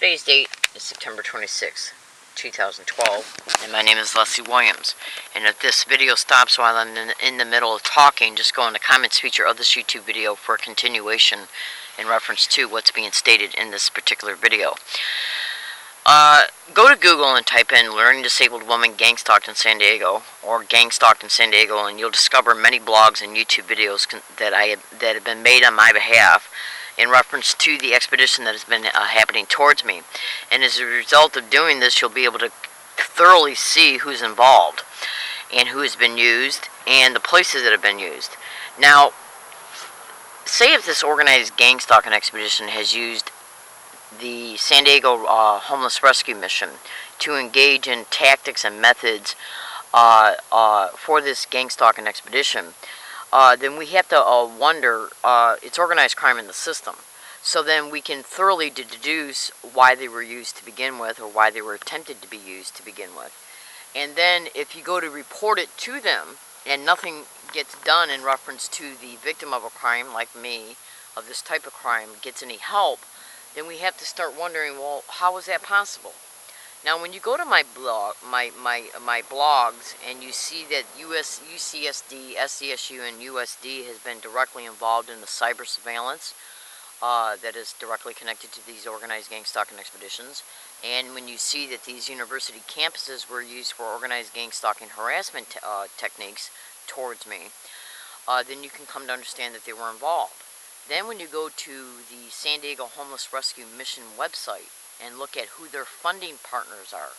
Today's date is September 26th, 2012, and my name is Leslie Williams. And if this video stops while I'm in the middle of talking, just go in the comments feature of this YouTube video for a continuation in reference to what's being stated in this particular video. Go to Google and type in Learning Disabled Woman Gang Stalked in San Diego, or Gang Stalked in San Diego, and you'll discover many blogs and YouTube videos that have been made on my behalf in reference to the expedition that has been happening towards me. And as a result of doing this, you'll be able to thoroughly see who's involved and who has been used and the places that have been used. Now, say if this organized gang stalking expedition has used the San Diego homeless rescue mission to engage in tactics and methods for this gang stalking expedition, then we have to wonder, it's organized crime in the system. So then we can thoroughly deduce why they were used to begin with, or why they were attempted to be used to begin with. And then if you go to report it to them and nothing gets done in reference to the victim of a crime like me, of this type of crime, gets any help, then we have to start wondering, well, how is that possible? Now, when you go to my blog, my blogs, and you see that UCSD, SCSU, and USD has been directly involved in the cyber surveillance that is directly connected to these organized gang stalking expeditions, and when you see that these university campuses were used for organized gang stalking harassment techniques towards me, then you can come to understand that they were involved. Then when you go to the San Diego Homeless Rescue Mission website and look at who their funding partners are.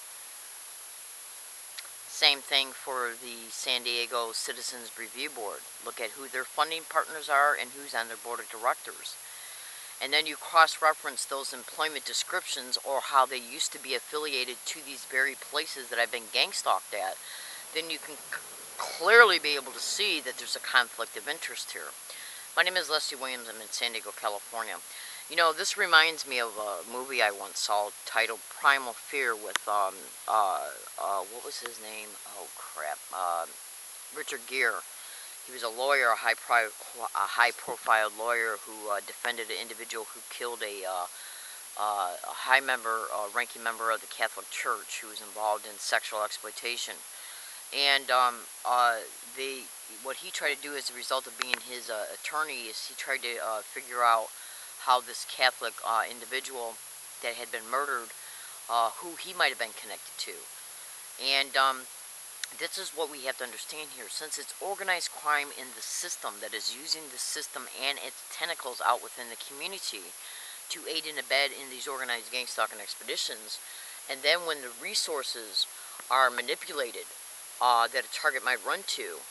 Same thing for the San Diego Citizens Review Board. Look at who their funding partners are and who's on their board of directors. And then you cross-reference those employment descriptions, or how they used to be affiliated to these very places that I've been gang stalked at. Then you can clearly be able to see that there's a conflict of interest here. My name is Leslie Williams. I'm in San Diego, California. You know, this reminds me of a movie I once saw titled Primal Fear with, what was his name? Oh, crap. Richard Gere. He was a lawyer, a high-profile lawyer who defended an individual who killed a ranking member of the Catholic Church who was involved in sexual exploitation. And what he tried to do as a result of being his attorney is he tried to figure out how this Catholic individual that had been murdered, who he might have been connected to. And this is what we have to understand here. Since it's organized crime in the system that is using the system and its tentacles out within the community to aid and abet in these organized gang stalking expeditions, and then when the resources are manipulated that a target might run to,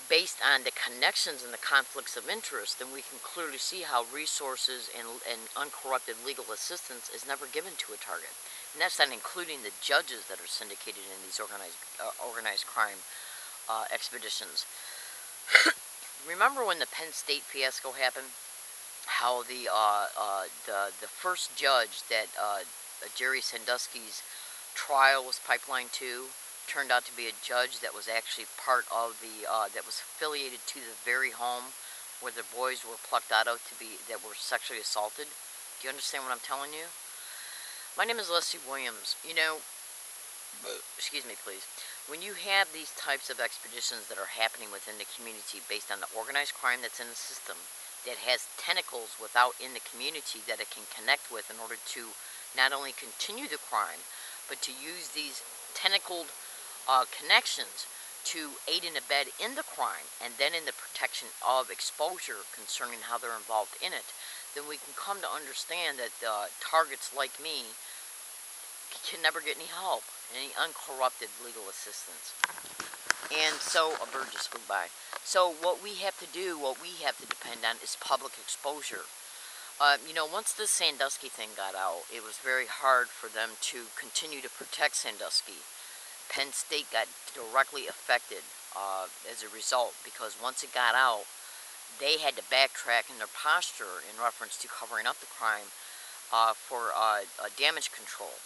based on the connections and the conflicts of interest, then we can clearly see how resources and uncorrupted legal assistance is never given to a target. And that's not including the judges that are syndicated in these organized crime expeditions. Remember when the Penn State fiasco happened? How the first judge that Jerry Sandusky's trial was pipelined to turned out to be a judge that was actually part of the, that was affiliated to the very home where the boys were plucked out of that were sexually assaulted. Do you understand what I'm telling you? My name is Leslie Williams. You know, excuse me please, when you have these types of expeditions that are happening within the community based on the organized crime that's in the system, that has tentacles in the community that it can connect with in order to not only continue the crime, but to use these tentacled connections to aid and abet in the crime, and then in the protection of exposure concerning how they're involved in it, then we can come to understand that targets like me can never get any help, any uncorrupted legal assistance. And so, a bird just flew by. So what we have to do, what we have to depend on, is public exposure. You know, once the Sandusky thing got out, it was very hard for them to continue to protect Sandusky. Penn State got directly affected as a result, because once it got out, they had to backtrack in their posture in reference to covering up the crime for damage control,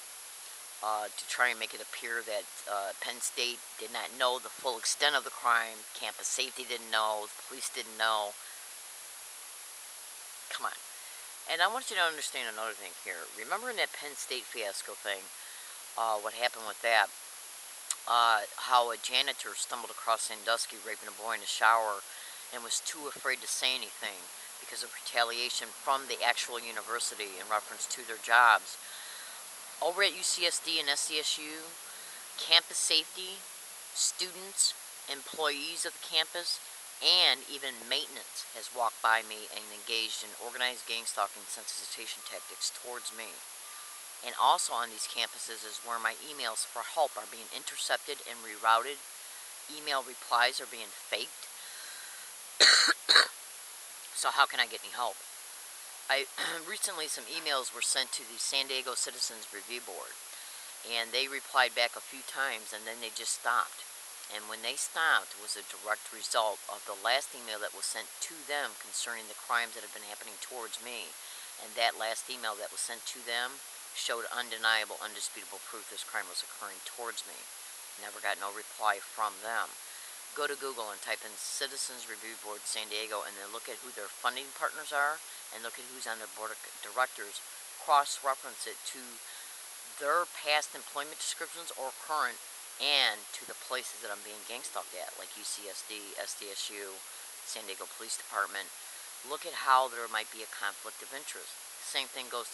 to try and make it appear that Penn State did not know the full extent of the crime, campus safety didn't know, the police didn't know. Come on. And I want you to understand another thing here. Remember in that Penn State fiasco thing, what happened with that? How a janitor stumbled across Sandusky raping a boy in the shower and was too afraid to say anything because of retaliation from the actual university in reference to their jobs. Over at UCSD and SCSU, campus safety, students, employees of the campus, and even maintenance has walked by me and engaged in organized gang stalking sensitization tactics towards me. And also on these campuses is where my emails for help are being intercepted and rerouted. Email replies are being faked. So how can I get any help? Recently some emails were sent to the San Diego Citizens Review Board, and they replied back a few times and then they just stopped. And when they stopped was a direct result of the last email that was sent to them concerning the crimes that have been happening towards me. And that last email that was sent to them showed undeniable, undisputable proof this crime was occurring towards me. Never got no reply from them. Go to Google and type in Citizens Review Board San Diego and then look at who their funding partners are and look at who's on their board of directors. Cross-reference it to their past employment descriptions or current, and to the places that I'm being gang stalked at, like UCSD, SDSU, San Diego Police Department. Look at how there might be a conflict of interest. Same thing goes to